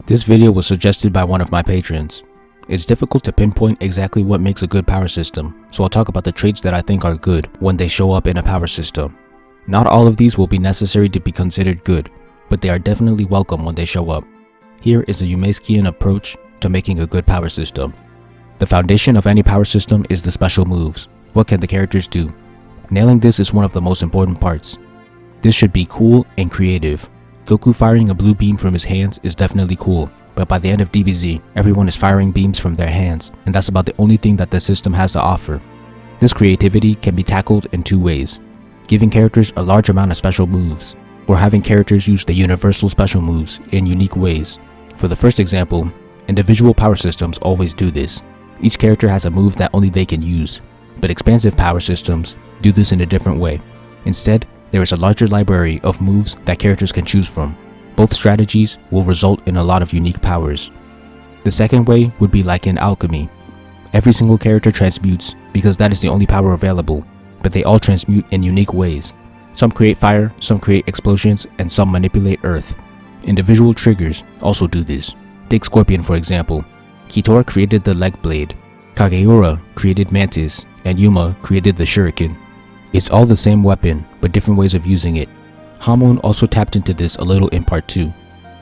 This video was suggested by one of my patrons. It's difficult to pinpoint exactly what makes a good power system, so I'll talk about the traits that I think are good when they show up in a power system. Not all of these will be necessary to be considered good, but they are definitely welcome when they show up. Here is a Umaskian approach to making a good power system. The foundation of any power system is the special moves. What can the characters do? Nailing this is one of the most important parts. This should be cool and creative. Goku firing a blue beam from his hands is definitely cool, but by the end of DBZ, everyone is firing beams from their hands, and that's about the only thing that the system has to offer. This creativity can be tackled in two ways: giving characters a large amount of special moves, or having characters use the universal special moves in unique ways. For the first example, individual power systems always do this. Each character has a move that only they can use, but expansive power systems do this in a different way. Instead, there is a larger library of moves that characters can choose from. Both strategies will result in a lot of unique powers. The second way would be like in alchemy. Every single character transmutes because that is the only power available, but they all transmute in unique ways. Some create fire, some create explosions, and some manipulate earth. Individual triggers also do this. Take Scorpion for example. Kitora created the leg blade, Kageura created Mantis, and Yuma created the Shuriken. It's all the same weapon, but different ways of using it. Hamon also tapped into this a little in part 2.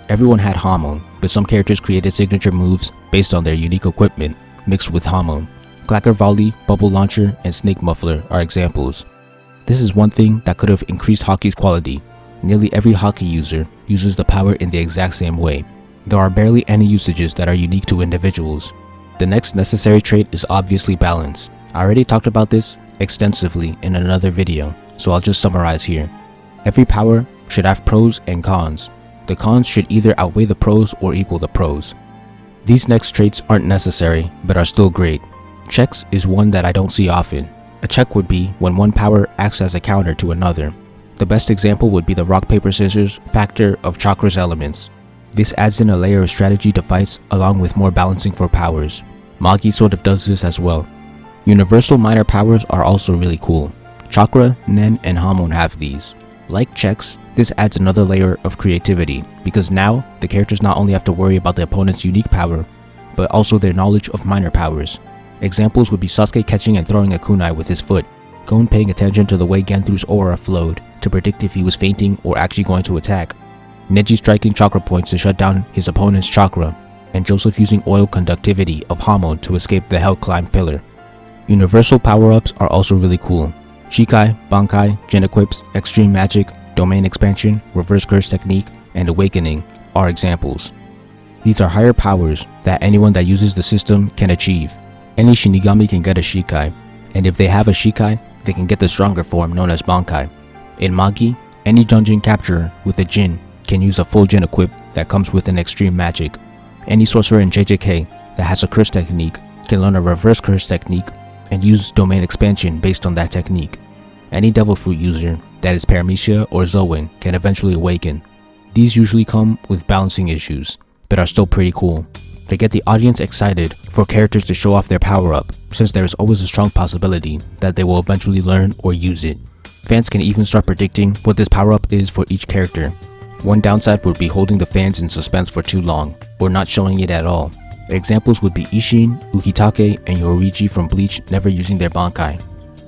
Everyone had Hamon, but some characters created signature moves based on their unique equipment mixed with Hamon. Clacker Volley, Bubble Launcher, and Snake Muffler are examples. This is one thing that could have increased Haki's quality. Nearly every Haki user uses the power in the exact same way. There are barely any usages that are unique to individuals. The next necessary trait is obviously balance. I already talked about this extensively in another video, so I'll just summarize here. Every power should have pros and cons. The cons should either outweigh the pros or equal the pros. These next traits aren't necessary, but are still great. Checks is one that I don't see often. A check would be when one power acts as a counter to another. The best example would be the rock paper scissors factor of Chakra's elements. This adds in a layer of strategy to fights along with more balancing for powers. Magi sort of does this as well. Universal minor powers are also really cool. Chakra, Nen, and Hamon have these. Like checks, this adds another layer of creativity, because now the characters not only have to worry about the opponent's unique power, but also their knowledge of minor powers. Examples would be Sasuke catching and throwing a kunai with his foot, Gon paying attention to the way Genthu's aura flowed to predict if he was fainting or actually going to attack, Neji striking chakra points to shut down his opponent's chakra, and Joseph using oil conductivity of Hamon to escape the Hell Climb pillar. Universal power-ups are also really cool. Shikai, Bankai, Gen Equips, Extreme Magic, Domain Expansion, Reverse Curse Technique, and Awakening are examples. These are higher powers that anyone that uses the system can achieve. Any Shinigami can get a Shikai, and if they have a Shikai, they can get the stronger form known as Bankai. In Magi, any dungeon capturer with a Jin can use a full Jin Equip that comes with an Extreme Magic. Any sorcerer in JJK that has a Curse Technique can learn a Reverse Curse Technique and use Domain Expansion based on that technique. Any Devil Fruit user that is Paramecia or Zoan can eventually awaken. These usually come with balancing issues, but are still pretty cool. They get the audience excited for characters to show off their power-up, since there is always a strong possibility that they will eventually learn or use it. Fans can even start predicting what this power-up is for each character. One downside would be holding the fans in suspense for too long, or not showing it at all. Examples would be Ishin, Ukitake, and Yoruichi from Bleach never using their Bankai.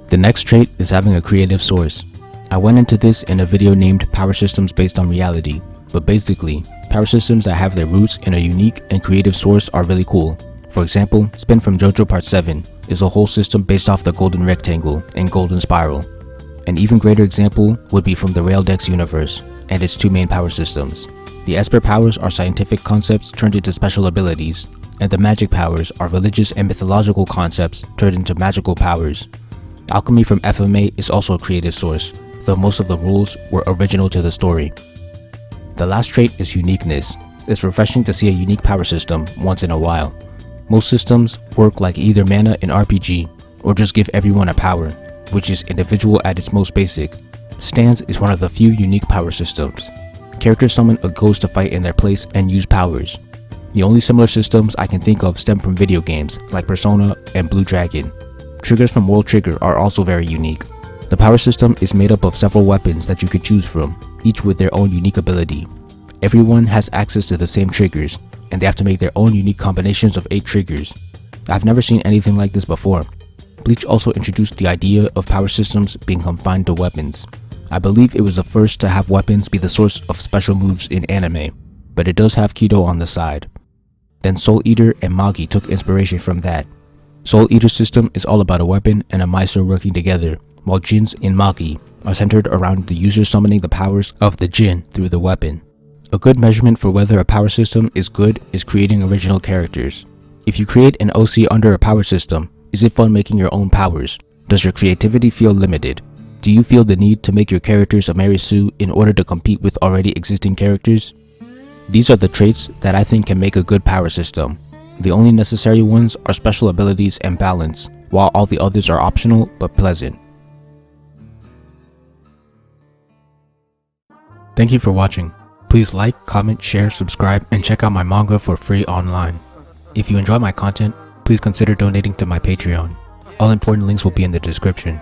The next trait is having a creative source. I went into this in a video named Power Systems Based on Reality, but basically, power systems that have their roots in a unique and creative source are really cool. For example, Spin from JoJo Part 7 is a whole system based off the Golden Rectangle and Golden Spiral. An even greater example would be from the Raildex universe and its two main power systems. The Esper powers are scientific concepts turned into special abilities, and the magic powers are religious and mythological concepts turned into magical powers. Alchemy from FMA is also a creative source, though most of the rules were original to the story. The last trait is uniqueness. It's refreshing to see a unique power system once in a while. Most systems work like either mana in RPG, or just give everyone a power, which is individual at its most basic. Stance is one of the few unique power systems. Characters summon a ghost to fight in their place and use powers. The only similar systems I can think of stem from video games like Persona and Blue Dragon. Triggers from World Trigger are also very unique. The power system is made up of several weapons that you could choose from, each with their own unique ability. Everyone has access to the same triggers, and they have to make their own unique combinations of 8 triggers. I've never seen anything like this before. Bleach also introduced the idea of power systems being confined to weapons. I believe it was the first to have weapons be the source of special moves in anime, but it does have Kido on the side. Then Soul Eater and Magi took inspiration from that. Soul Eater's system is all about a weapon and a Meister working together, while Jin's in Magi are centered around the user summoning the powers of the Jin through the weapon. A good measurement for whether a power system is good is creating original characters. If you create an OC under a power system, is it fun making your own powers? Does your creativity feel limited? Do you feel the need to make your characters a Mary Sue in order to compete with already existing characters? These are the traits that I think can make a good power system. The only necessary ones are special abilities and balance, while all the others are optional but pleasant. Thank you for watching. Please like, comment, share, subscribe, and check out my manga for free online. If you enjoy my content, please consider donating to my Patreon. All important links will be in the description.